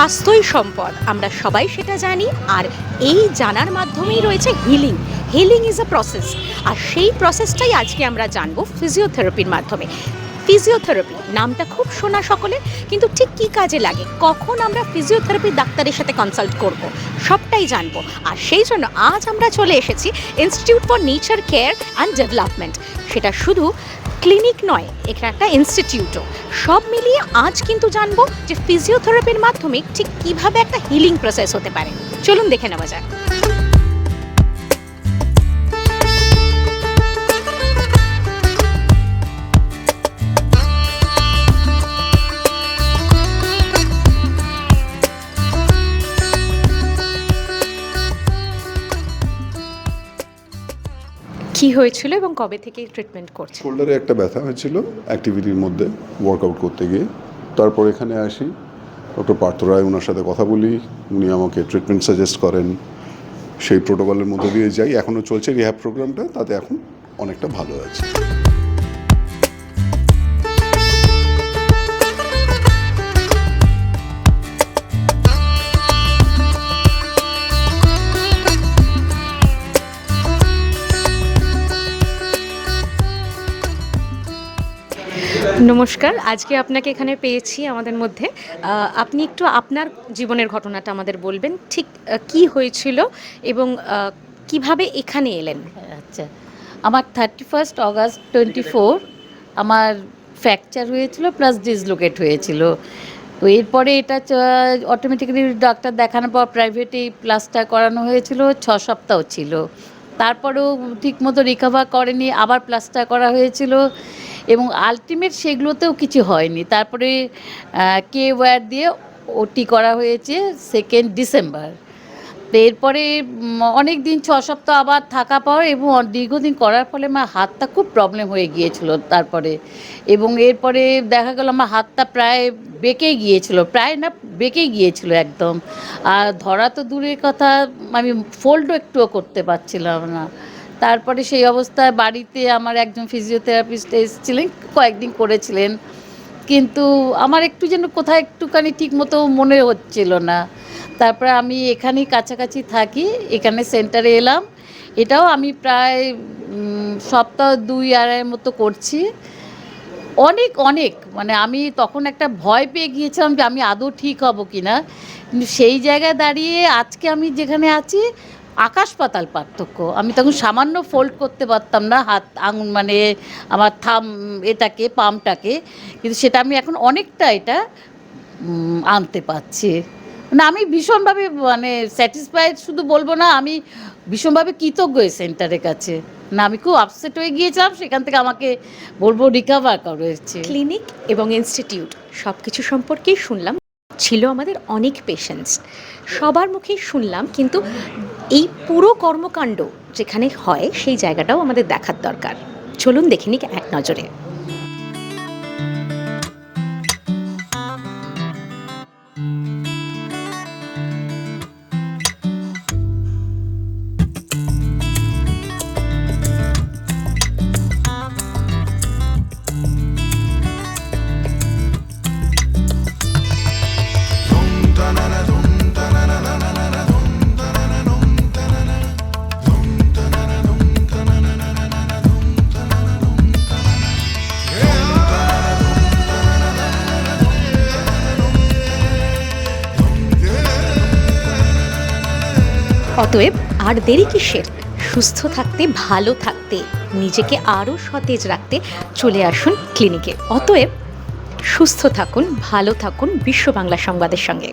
স্বাস্থ্যই সম্পদ, আমরা সবাই সেটা জানি। আর এই জানার মাধ্যমেই রয়েছে healing. Healing is a process, আর সেই প্রসেসটাই আজকে আমরা জানবো ফিজিওথেরাপির মাধ্যমে। ফিজিওথেরাপি নামটা খুব শোনা সকলের, কিন্তু ঠিক কী কাজে লাগে, কখন আমরা ফিজিওথেরাপি ডাক্তারের সাথে কনসাল্ট করব, সবটাই জানবো। আর সেই জন্য আজ আমরা চলে এসেছি institute for nature care and development. সেটা শুধু ক্লিনিক নয়, এটা একটা ইনস্টিটিউটও। সব মিলিয়ে আজ কিন্তু জানবো যে ফিজিওথেরাপির মাধ্যমে ঠিক কীভাবে একটা হিলিং প্রসেস হতে পারে। চলুন দেখে নেওয়া যাক। কি হয়েছিল এবং কবে থেকে ট্রিটমেন্ট করছে? শোল্ডারে একটা ব্যথা হয়েছিল অ্যাক্টিভিটির মধ্যে ওয়ার্কআউট করতে গিয়ে। তারপর এখানে আসি, ডক্টর পার্থ রায়, ওনার সাথে কথা বলি, উনি আমাকে ট্রিটমেন্ট সাজেস্ট করেন। সেই প্রোটোকলের মধ্যে দিয়ে যাই, এখনও চলছে রিহ্যাব প্রোগ্রামটা, তাতে এখন অনেকটা ভালো আছে। নমস্কার, আজকে আপনাকে এখানে পেয়েছি আমাদের মধ্যে। আপনি একটু আপনার জীবনের ঘটনাটা আমাদের বলবেন, ঠিক কি হয়েছিল এবং কিভাবে এখানে এলেন? আচ্ছা, আমার 31 অগাস্ট 24 আমার ফ্র্যাকচার হয়েছিল প্লাস ডিসলোকেট হয়েছিল। তো এরপরে এটা অটোমেটিক্যালি ডাক্তার দেখানোর পর প্রাইভেটেই প্লাস্টার করানো হয়েছিল, 6 সপ্তাহ ছিল। তারপরেও ঠিকমতো রিকভার করেনি, আবার প্লাস্টার করা হয়েছিল এবং আলটিমেট সেগুলোতেও কিছু হয়নি। তারপরে কে ওয়্যার দিয়ে ওটি করা হয়েছে 2 ডিসেম্বর। তো এরপরে অনেক দিন 6 সপ্তাহ আবার থাকা পর এবং দীর্ঘদিন করার ফলে আমার হাতটা খুব প্রবলেম হয়ে গিয়েছিল তারপরে। এবং এরপরে দেখা গেল আমার হাতটা প্রায় বেঁকে গিয়েছিল, প্রায় না বেঁকে গিয়েছিল একদম। আর ধরা তো দূরের কথা, আমি ফোল্ডও একটুও করতে পারছিলাম না। তারপরে সেই অবস্থায় বাড়িতে আমার একজন ফিজিওথেরাপিস্ট এসেছিলেন, কয়েকদিন করেছিলেন, কিন্তু আমার একটু যেন কোথাও একটুখানি ঠিক মতো মনে হচ্ছিল না। তারপরে আমি এখানেই কাছাকাছি থাকি, এখানে সেন্টারে এলাম। এটাও আমি প্রায় সপ্তাহ 2-2.5 মতো করছি। অনেক অনেক মানে আমি তখন একটা ভয় পেয়ে গিয়েছিলাম যে আমি আদৌ ঠিক হব কি না, কিন্তু সেই জায়গায় দাঁড়িয়ে আজকে আমি যেখানে আছি আকাশ পাতাল পার্থক্য। আমি তখন সামান্য ফোল্ড করতে পারতাম না হাত আঙুল, মানে আমার এটাকে পামটাকে, কিন্তু সেটা আমি এখন অনেকটা এটা আনতে পারছি। মানে আমি ভীষণভাবে মানে স্যাটিসফাইড, শুধু বলবো না, আমি ভীষণভাবে কৃতজ্ঞ এই সেন্টারের কাছে। না, আমি খুব আপসেট হয়ে গিয়েছিলাম, সেখান থেকে আমাকে বলবো রিকভার করেছে। ক্লিনিক এবং ইনস্টিটিউট সব কিছু সম্পর্কেই শুনলাম, ছিল আমাদের অনেক পেশেন্টস, সবার মুখেই শুনলাম, কিন্তু এই পুরো কর্মকাণ্ড যেখানে হয় সেই জায়গাটাও আমাদের দেখার দরকার। চলুন দেখে নিক এক নজরে। অতএব আর দেরি কিসের? সুস্থ থাকতে, ভালো থাকতে, নিজেকে আরও সতেজ রাখতে চলে আসুন ক্লিনিকে। অতএব সুস্থ থাকুন, ভালো থাকুন বিশ্ব বাংলা সংবাদের সঙ্গে।